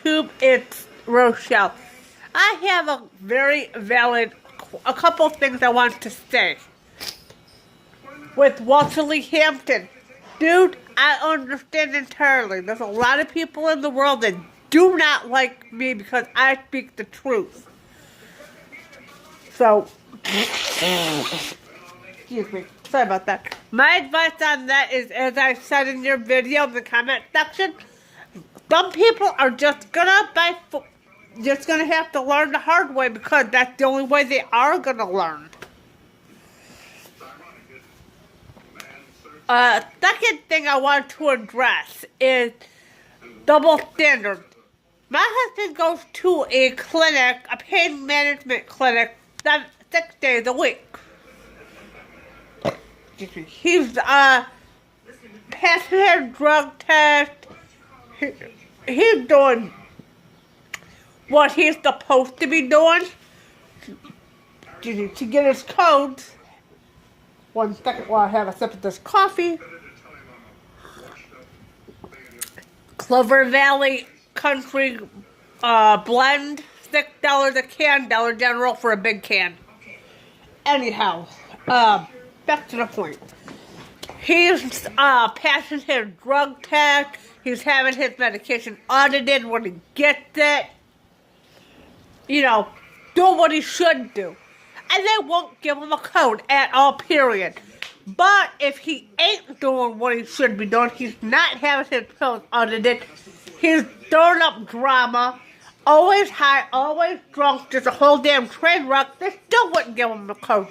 YouTube. It's Rochelle. I have a couple of things I want to say. With Walter Lee Hampton, dude, I understand entirely. There's a lot of people in the world that do not like me because I speak the truth. So, excuse me. Sorry about that. My advice on that is, as I said in your video in the comment section, some people are just gonna have to learn the hard way because that's the only way they are gonna learn. Second thing I want to address is double standards. My husband goes to a clinic, a pain management clinic, 6 days a week. He's passing his drug test. He's doing what he's supposed to be doing to get his codes. 1 second while I have a sip of this coffee. Clover Valley Country Blend, $6 a can, Dollar General for a big can. Anyhow, back to the point. He's passing his drug test. He's having his medication audited when he gets it. You know, doing what he should do. And they won't give him a code at all, period. But if he ain't doing what he should be doing, he's not having his pills audited, he's throwing up drama, always high, always drunk, just a whole damn train wreck, they still wouldn't give him a code.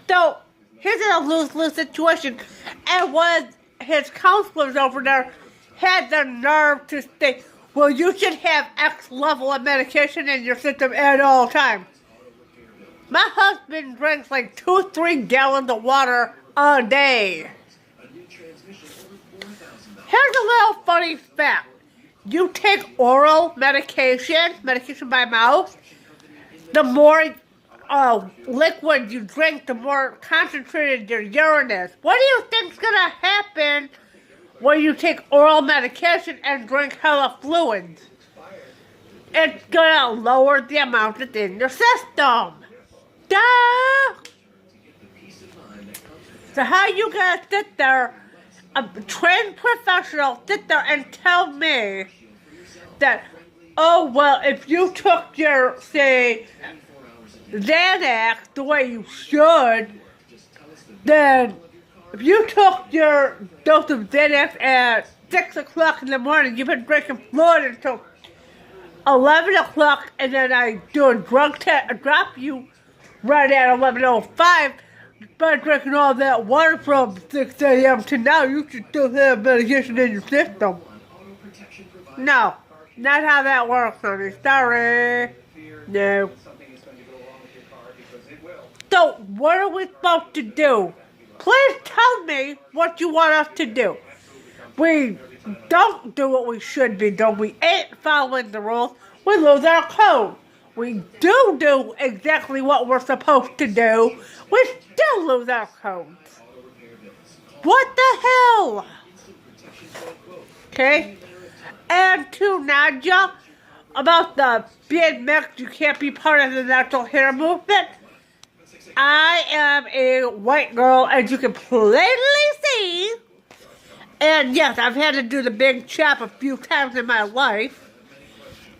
So, he's in a lose-lose situation. And one of his counselors over there had the nerve to say, well, you should have X level of medication in your system at all times. My husband drinks like 2-3 gallons of water a day. Here's a little funny fact. You take oral medication by mouth, the more liquid you drink, the more concentrated your urine is. What do you think's gonna happen when you take oral medication and drink hella fluids? It's gonna lower the amount that's in your system. Duh! So how you gonna sit there, a trained professional, sit there and tell me that, oh, well, if you took your, say, Xanax the way you should, then if you took your dose of Xanax at 6 o'clock in the morning, you've been drinking fluid until 11 o'clock, and then I do a drug test, drop you right at 11:05, by drinking all that water from 6 a.m. to now, you should still have medication in your system. No, not how that works, honey. Sorry. No. So, what are we supposed to do? Please tell me what you want us to do. We don't do what we should be doing. We ain't following the rules. We lose our code. We do exactly what we're supposed to do. We still lose our codes. What the hell? Okay? And to Nadia, about the BMX, you can't be part of the natural hair movement. I am a white girl, as you can plainly see. And yes, I've had to do the big chop a few times in my life.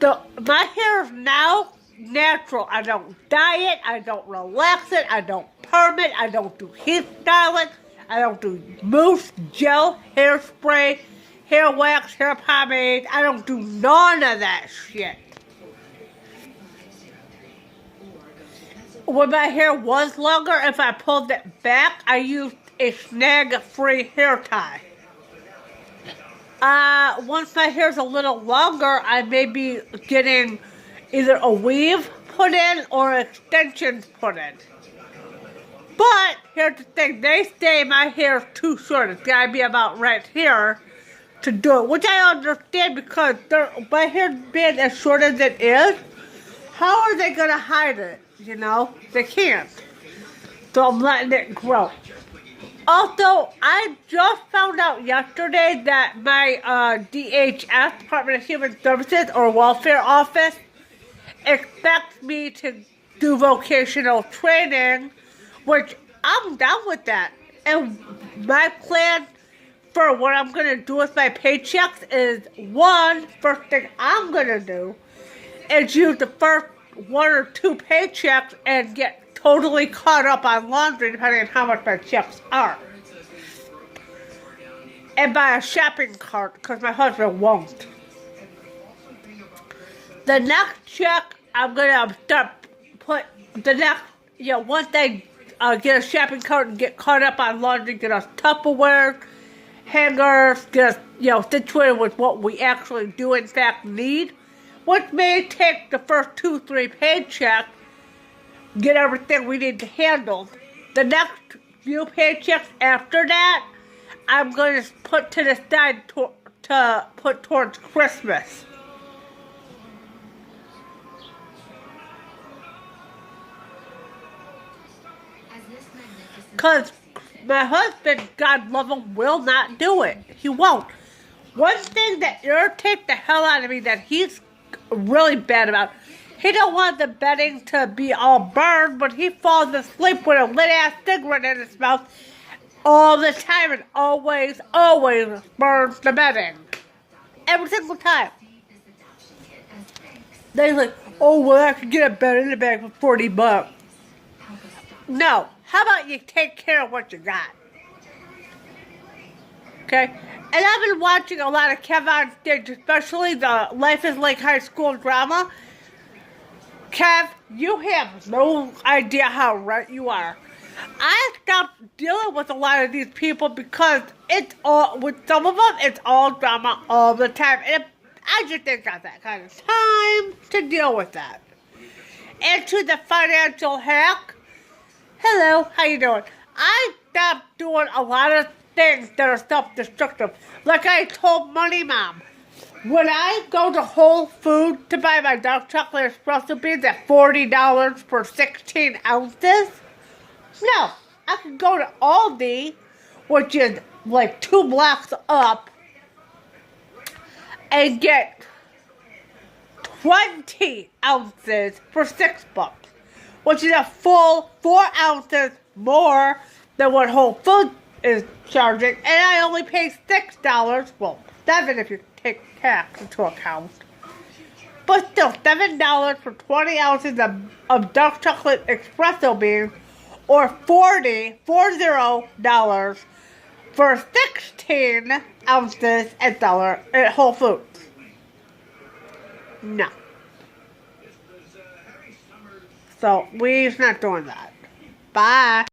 So my hair is now natural. I don't dye it, I don't relax it, I don't perm it, I don't do heat styling, I don't do mousse, gel, hairspray, hair wax, hair pomade. I don't do none of that shit. When my hair was longer, if I pulled it back, I used a snag-free hair tie. Once my hair's a little longer, I may be getting either a weave put in or extensions put in. But here's the thing, they say my hair's too short. It's gotta be about right here to do it, which I understand because my hair's being as short as it is. How are they gonna hide it? You know, they can't. So I'm letting it grow. Also, I just found out yesterday that my DHS, Department of Human Services or Welfare Office, expects me to do vocational training, which I'm down with that. And my plan for what I'm going to do with my paychecks is, first thing I'm going to do is use the first 1 or 2 paychecks and get totally caught up on laundry depending on how much my checks are. And buy a shopping cart because my husband won't. The next check, I'm going to start once I get a shopping cart and get caught up on laundry, get us Tupperware, hangers, get us, situated with what we actually do in fact need, which may take the first 2-3 paychecks, get everything we need to handle. The next few paychecks after that, I'm going to put to the side to put towards Christmas. Because my husband, God love him, will not do it. He won't. One thing that irritates the hell out of me that he's really bad about, he don't want the bedding to be all burned, but he falls asleep with a lit-ass cigarette in his mouth all the time and always burns the bedding. Every single time. They're like, oh, well, I could get a bed in the bag for $40. No. How about you take care of what you got? Okay? And I've been watching a lot of Kev on Stage, especially the Life is Like High School drama. Kev, you have no idea how right you are. I stopped dealing with a lot of these people because with some of them, it's all drama all the time. And I just ain't got that kind of time to deal with that. And to the financial hack, hello, how you doing? I stopped doing a lot of things that are self-destructive. Like I told Money Mom, when I go to Whole Foods to buy my dark chocolate espresso beans at $40 for 16 ounces, no, I could go to Aldi, which is like 2 blocks up, and get 20 ounces for $6, which is a full 4 ounces more than what Whole Foods is charging, and I only pay $6, well, $7 if you take tax into account, but still, $7 for 20 ounces of dark chocolate espresso beans, or $40 for 16 ounces at Whole Foods. No. So, we're not doing that. Bye.